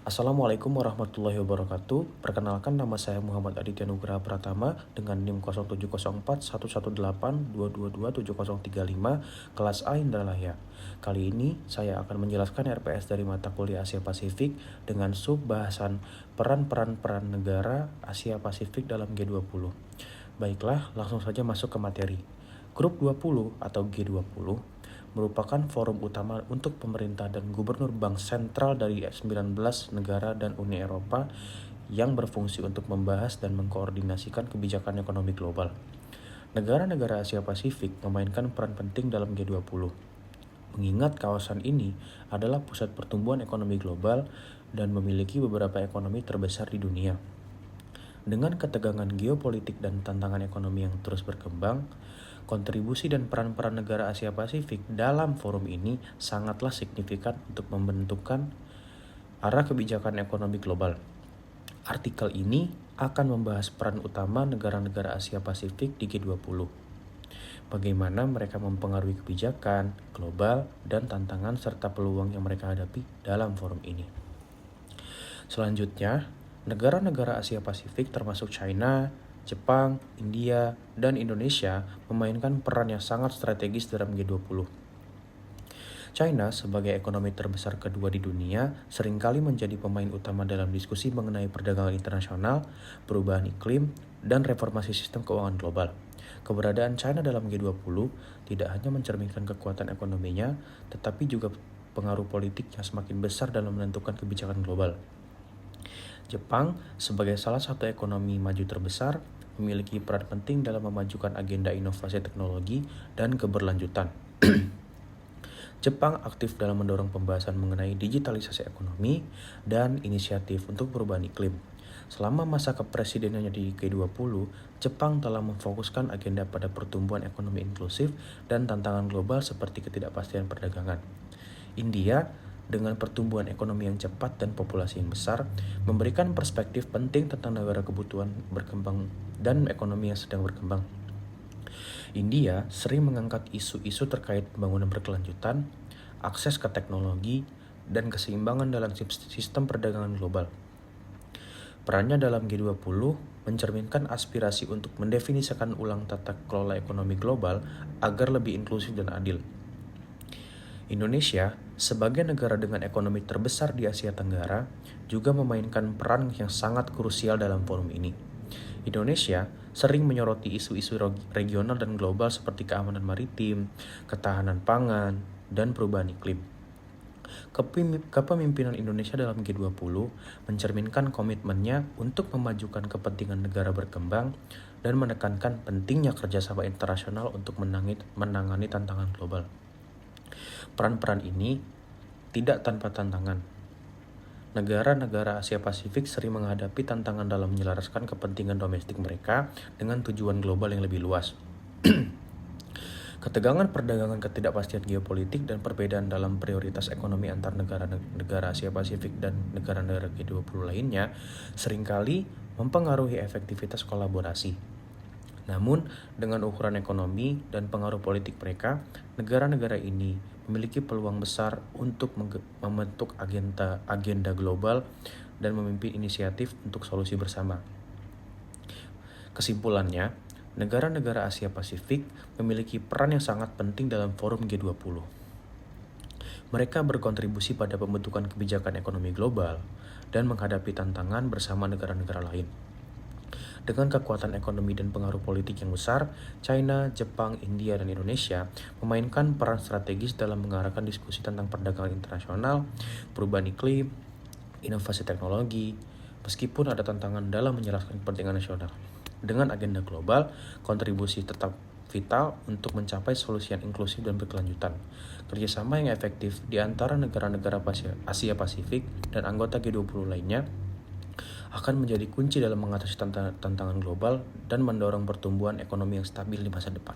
Assalamualaikum warahmatullahi wabarakatuh. Perkenalkan, nama saya Muhammad Aditya Nugraha Pratama dengan NIM 0704 118 222 70035, kelas A Indralaya. Kali ini saya akan menjelaskan RPS dari mata kuliah Asia Pasifik dengan sub bahasan peran-peran negara Asia Pasifik dalam G20. Baiklah, langsung saja masuk ke materi. Grup 20 atau G20 merupakan forum utama untuk pemerintah dan gubernur bank sentral dari 19 negara dan Uni Eropa yang berfungsi untuk membahas dan mengkoordinasikan kebijakan ekonomi global. Negara-negara Asia Pasifik memainkan peran penting dalam G20. Mengingat kawasan ini adalah pusat pertumbuhan ekonomi global dan memiliki beberapa ekonomi terbesar di dunia. Dengan ketegangan geopolitik dan tantangan ekonomi yang terus berkembang, kontribusi dan peran-peran negara Asia Pasifik dalam forum ini sangatlah signifikan untuk membentukkan arah kebijakan ekonomi global. Artikel ini akan membahas peran utama negara-negara Asia Pasifik di G20. Bagaimana mereka mempengaruhi kebijakan global dan tantangan serta peluang yang mereka hadapi dalam forum ini. Selanjutnya, negara-negara Asia Pasifik termasuk China, Jepang, India, dan Indonesia memainkan peran yang sangat strategis dalam G20. China sebagai ekonomi terbesar kedua di dunia seringkali menjadi pemain utama dalam diskusi mengenai perdagangan internasional, perubahan iklim, dan reformasi sistem keuangan global. Keberadaan China dalam G20 tidak hanya mencerminkan kekuatan ekonominya, tetapi juga pengaruh politik yang semakin besar dalam menentukan kebijakan global. Jepang, sebagai salah satu ekonomi maju terbesar, memiliki peran penting dalam memajukan agenda inovasi teknologi dan keberlanjutan. Jepang aktif dalam mendorong pembahasan mengenai digitalisasi ekonomi dan inisiatif untuk perubahan iklim. Selama masa kepresidenannya di G20, Jepang telah memfokuskan agenda pada pertumbuhan ekonomi inklusif dan tantangan global seperti ketidakpastian perdagangan. India, dengan pertumbuhan ekonomi yang cepat dan populasi yang besar, memberikan perspektif penting tentang negara kebutuhan berkembang dan ekonomi yang sedang berkembang. India sering mengangkat isu-isu terkait pembangunan berkelanjutan, akses ke teknologi, dan keseimbangan dalam sistem perdagangan global. Perannya dalam G20 mencerminkan aspirasi untuk mendefinisikan ulang tata kelola ekonomi global agar lebih inklusif dan adil. Indonesia, sebagai negara dengan ekonomi terbesar di Asia Tenggara, juga memainkan peran yang sangat krusial dalam forum ini. Indonesia sering menyoroti isu-isu regional dan global seperti keamanan maritim, ketahanan pangan, dan perubahan iklim. Kepemimpinan Indonesia dalam G20 mencerminkan komitmennya untuk memajukan kepentingan negara berkembang dan menekankan pentingnya kerjasama internasional untuk menangani tantangan global. Peran-peran ini tidak tanpa tantangan. Negara-negara Asia Pasifik sering menghadapi tantangan dalam menyelaraskan kepentingan domestik mereka dengan tujuan global yang lebih luas. Ketegangan perdagangan, ketidakpastian geopolitik, dan perbedaan dalam prioritas ekonomi antar negara Asia Pasifik dan negara-negara G20 lainnya seringkali mempengaruhi efektivitas kolaborasi. Namun, dengan ukuran ekonomi dan pengaruh politik mereka, negara-negara ini memiliki peluang besar untuk membentuk agenda global dan memimpin inisiatif untuk solusi bersama. Kesimpulannya, negara-negara Asia Pasifik memiliki peran yang sangat penting dalam forum G20. Mereka berkontribusi pada pembentukan kebijakan ekonomi global dan menghadapi tantangan bersama negara-negara lain. Dengan kekuatan ekonomi dan pengaruh politik yang besar, China, Jepang, India, dan Indonesia memainkan peran strategis dalam mengarahkan diskusi tentang perdagangan internasional, perubahan iklim, inovasi teknologi, meskipun ada tantangan dalam menjelaskan kepentingan nasional. Dengan agenda global, kontribusi tetap vital untuk mencapai solusi yang inklusif dan berkelanjutan. Kerjasama yang efektif di antara negara-negara Asia Pasifik dan anggota G20 lainnya akan menjadi kunci dalam mengatasi tantangan global dan mendorong pertumbuhan ekonomi yang stabil di masa depan.